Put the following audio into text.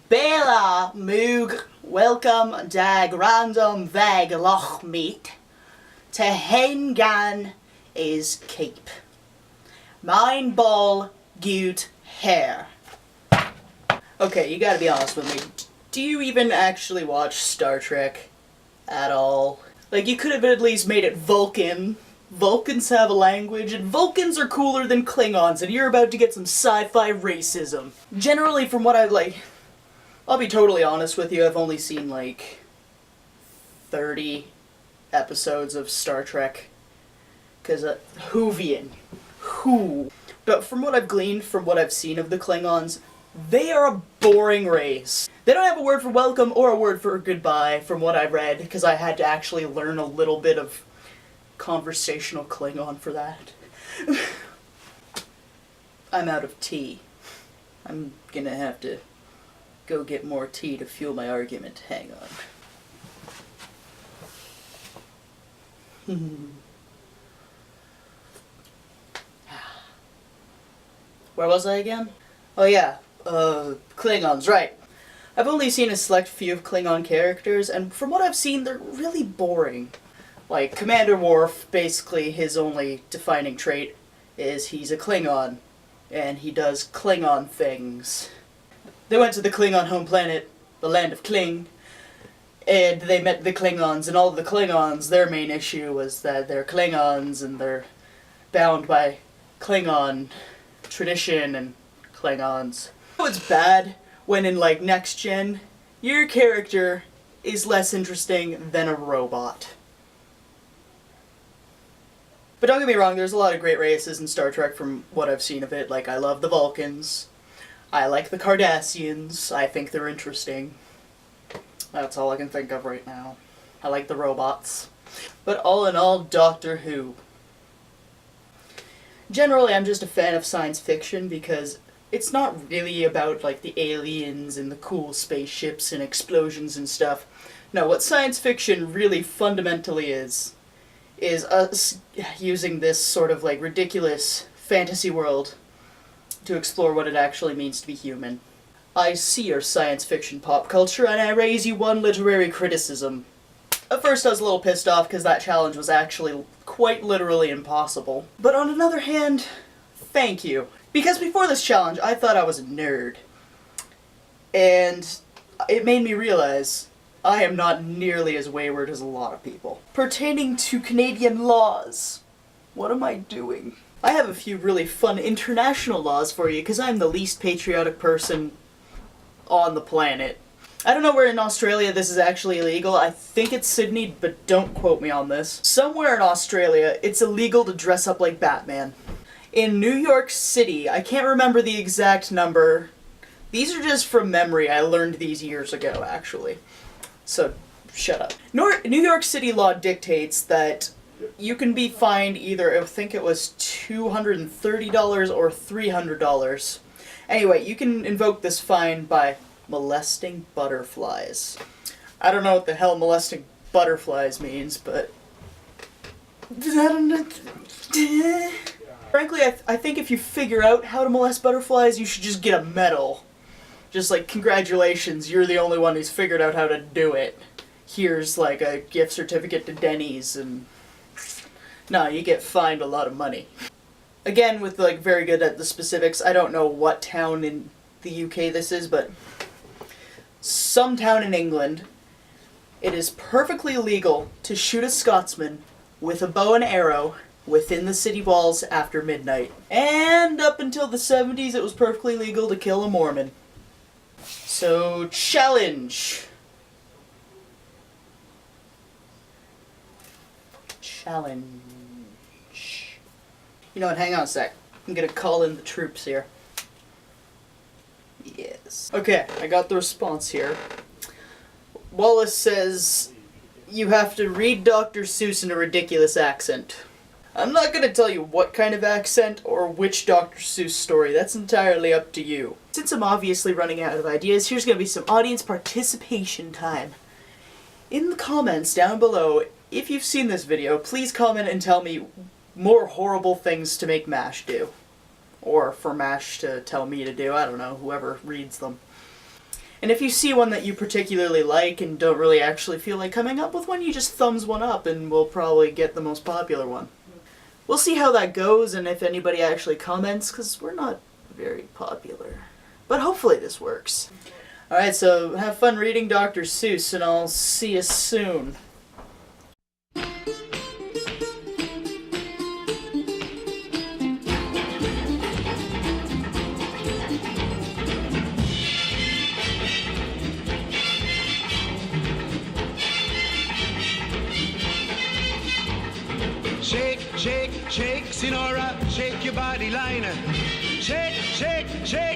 Bela Moog, welcome dag random veg loch meet to Hengan is Cape. Mine ball good hair. Okay, you gotta be honest with me. Do you even actually watch Star Trek at all? Like, you could have at least made it Vulcan. Vulcans have a language, and Vulcans are cooler than Klingons, and you're about to get some sci-fi racism. Generally, from what I'll be totally honest with you, I've only seen like 30 episodes of Star Trek. Because, Whovian. Who? But from what I've gleaned, from what I've seen of the Klingons, they are a boring race. They don't have a word for welcome or a word for goodbye, from what I read, because I had to actually learn a little bit of conversational Klingon for that. I'm out of tea. I'm gonna have to go get more tea to fuel my argument. Hang on. Where was I again? Oh yeah, Klingons, right. I've only seen a select few of Klingon characters, and from what I've seen, they're really boring. Like, Commander Worf, basically his only defining trait is he's a Klingon, and he does Klingon things. They went to the Klingon home planet, the land of Kling, and they met the Klingons, and all of the Klingons, their main issue was that they're Klingons, and they're bound by Klingon tradition and Klingons. It's bad when in, like, Next Gen, your character is less interesting than a robot. But don't get me wrong, there's a lot of great races in Star Trek from what I've seen of it. Like, I love the Vulcans. I like the Cardassians. I think they're interesting. That's all I can think of right now. I like the robots. But all in all, Doctor Who. Generally, I'm just a fan of science fiction because it's not really about, like, the aliens and the cool spaceships and explosions and stuff. No, what science fiction really fundamentally is us using this sort of, like, ridiculous fantasy world to explore what it actually means to be human. I see your science fiction pop culture, and I raise you one literary criticism. At first I was a little pissed off because that challenge was actually quite literally impossible. But on another hand, thank you. Because before this challenge, I thought I was a nerd. And it made me realize I am not nearly as wayward as a lot of people. Pertaining to Canadian laws, what am I doing? I have a few really fun international laws for you, because I'm the least patriotic person on the planet. I don't know where in Australia this is actually illegal. I think it's Sydney, but don't quote me on this. Somewhere in Australia, it's illegal to dress up like Batman. In New York City, I can't remember the exact number. These are just from memory. I learned these years ago, actually. So, shut up. New York City law dictates that you can be fined either, I think it was $230 or $300. Anyway, you can invoke this fine by molesting butterflies. I don't know what the hell molesting butterflies means, but frankly, I think if you figure out how to molest butterflies, you should just get a medal. Just like, congratulations, you're the only one who's figured out how to do it. Here's like a gift certificate to Denny's, and no, you get fined a lot of money. Again, with like very good at the specifics, I don't know what town in the UK this is, but some town in England, it is perfectly legal to shoot a Scotsman with a bow and arrow within the city walls after midnight. And up until the 70s, it was perfectly legal to kill a Mormon. So, challenge. Challenge. You know what, hang on a sec. I'm gonna call in the troops here. Yes. Okay, I got the response here. Wallace says, you have to read Dr. Seuss in a ridiculous accent. I'm not gonna tell you what kind of accent or which Dr. Seuss story, that's entirely up to you. Since I'm obviously running out of ideas, here's gonna be some audience participation time. In the comments down below, if you've seen this video, please comment and tell me more horrible things to make MASH do. Or for MASH to tell me to do, I don't know, whoever reads them. And if you see one that you particularly like and don't really actually feel like coming up with one, you just thumbs one up and we'll probably get the most popular one. We'll see how that goes and if anybody actually comments, because we're not very popular. But hopefully this works. Alright, so have fun reading Dr. Seuss, and I'll see you soon. Shake, shake, shake, Sinora, shake your body liner. Shake, shake, shake.